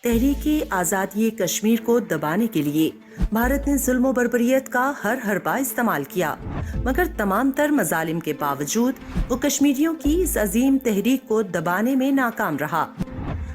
تحریک آزادی کشمیر کو دبانے کے لیے بھارت نے ظلم و بربریت کا ہر حربہ استعمال کیا، مگر تمام تر مظالم کے باوجود وہ کشمیریوں کی اس عظیم تحریک کو دبانے میں ناکام رہا۔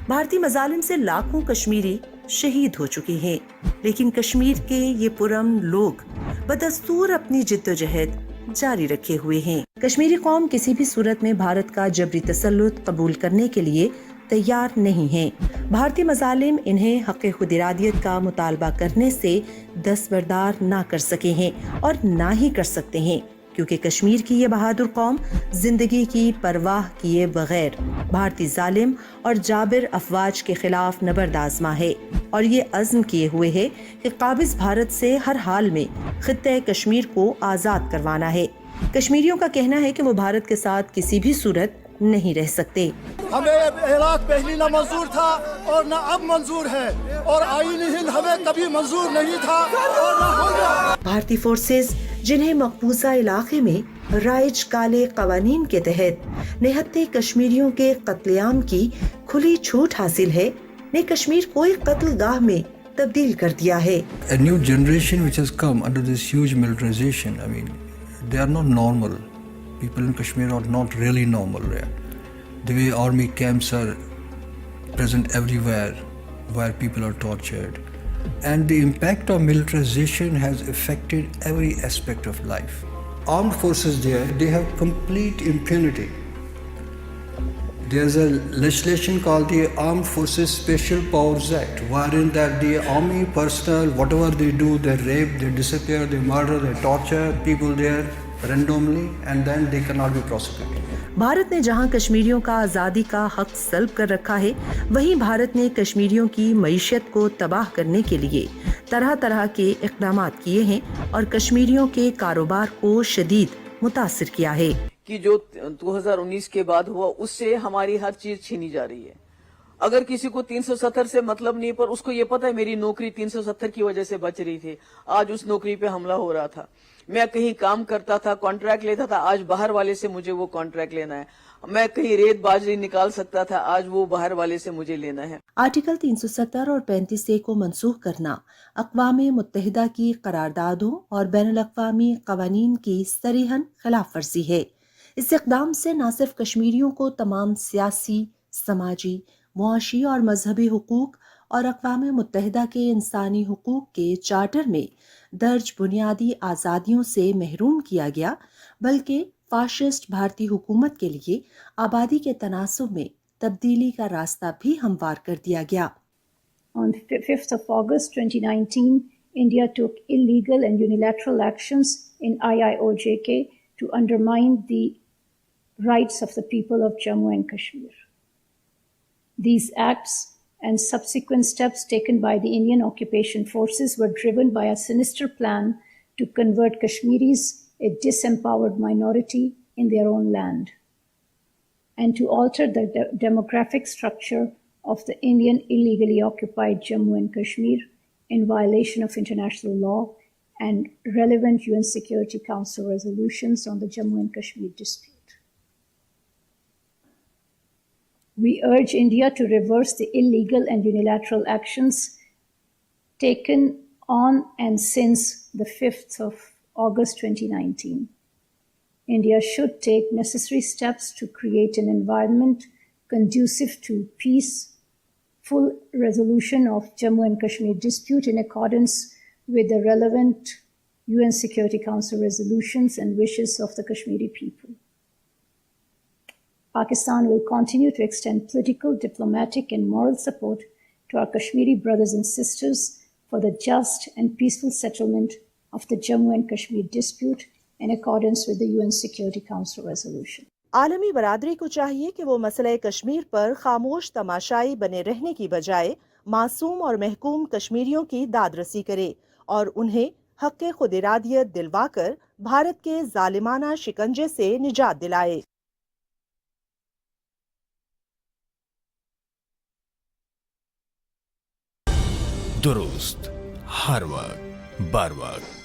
بھارتی مظالم سے لاکھوں کشمیری شہید ہو چکے ہیں، لیکن کشمیر کے یہ پرامن لوگ بدستور اپنی جدوجہد جاری رکھے ہوئے ہیں۔ کشمیری قوم کسی بھی صورت میں بھارت کا جبری تسلط قبول کرنے کے لیے تیار نہیں ہیں۔ بھارتی مظالم انہیں حق خود ارادیت کا مطالبہ کرنے سے دستبردار نہ کر سکے ہیں اور نہ ہی کر سکتے ہیں، کیونکہ کشمیر کی یہ بہادر قوم زندگی کی پرواہ کیے بغیر بھارتی ظالم اور جابر افواج کے خلاف نبرد آزما ہے، اور یہ عزم کیے ہوئے ہے کہ قابض بھارت سے ہر حال میں خطہ کشمیر کو آزاد کروانا ہے۔ کشمیریوں کا کہنا ہے کہ وہ بھارت کے ساتھ کسی بھی صورت نہیں رہ سکتے۔ ہمیں عراق پہلی نہ منظور تھا اور نہ اب منظور ہے، اور آئین ہند ہمیں کبھی منظور نہیں تھا اور نہ ہوگا۔ بھارتی فورسز جنہیں مقبوضہ علاقے میں رائج کالے قوانین کے تحت نہتے کشمیریوں کے قتل عام کی کھلی چھوٹ حاصل ہے، نے کشمیر کو ایک قتل گاہ میں تبدیل کر دیا ہے۔ A new generation which has come under this huge militarization, I mean, they are not normal. People in Kashmir are not really normal there. The way army camps are present everywhere where people are tortured. And the impact of militarization has affected every aspect of life. Armed forces there, they have complete impunity. There's a legislation called the Armed Forces Special Powers Act, wherein that the army personnel, whatever they do, they rape, they disappear, they murder, they torture people there randomly, and then they cannot be prosecuted. Bharat نے جہاں کشمیریوں کا آزادی کا حق سلب کر رکھا ہے، وہیں بھارت نے کشمیریوں کی معیشت کو تباہ کرنے کے لیے طرح طرح کے اقدامات کیے ہیں اور کشمیریوں کے کاروبار کو شدید متاثر کیا ہے۔ کہ جو 2019 کے بعد ہوا اس سے ہماری ہر چیز چھینی جا رہی ہے۔ اگر کسی کو 370 سے مطلب نہیں، پر اس کو یہ پتا ہے میری نوکری 370 کی وجہ سے بچ رہی تھی، آج اس نوکری پہ حملہ ہو رہا تھا۔ میں کہیں کام کرتا تھا، کانٹریکٹ لیتا تھا، آج باہر والے سے مجھے وہ کانٹریکٹ لینا ہے۔ میں کہیں ریت باجری نکال سکتا تھا، آج وہ باہر والے سے مجھے لینا ہے۔ آرٹیکل 370 اور 35A کو منسوخ کرنا اقوام متحدہ کی قراردادوں اور بین الاقوامی قوانین کی صریحاً خلاف ورزی ہے۔ اس اقدام سے نہ صرف کشمیریوں کو تمام سیاسی، سماجی، معاشی اور مذہبی حقوق اور اقوام متحدہ کے انسانی حقوق کے چارٹر میں درج بنیادی آزادیوں سے محروم کیا گیا، بلکہ فاشسٹ بھارتی حکومت کے لیے آبادی کے تناسب میں تبدیلی کا راستہ بھی ہموار کر دیا گیا۔ On 5th of August 2019, India took illegal and unilateral actions in IIOJK to undermine the rights of the people of Jammu and Kashmir. These acts and subsequent steps taken by the Indian occupation forces were driven by a sinister plan to convert Kashmiris, a disempowered minority, in their own land, and to alter the demographic structure of the Indian illegally occupied Jammu and Kashmir in violation of international law and relevant UN Security Council resolutions on the Jammu and Kashmir dispute. We urge India to reverse the illegal and unilateral actions taken on and since the 5th of August 2019. India should take necessary steps to create an environment conducive to peaceful resolution of Jammu and Kashmir dispute in accordance with the relevant UN Security Council resolutions and wishes of the Kashmiri people. Pakistan will continue to extend political, diplomatic, and moral support to our Kashmiri brothers and sisters for the just and peaceful settlement of the Jammu and Kashmir dispute in accordance with the UN Security Council resolution. عالمی برادری کو چاہیے کہ وہ مسئلہ کشمیر پر خاموش تماشائی بنے رہنے کی بجائے معصوم اور محکوم کشمیریوں کی داد رسی کرے اور انہیں حق خود ارادیت دلوا کر بھارت کے ظالمانہ شکنجے سے نجات دلائے۔ درست ہر وقت بر وقت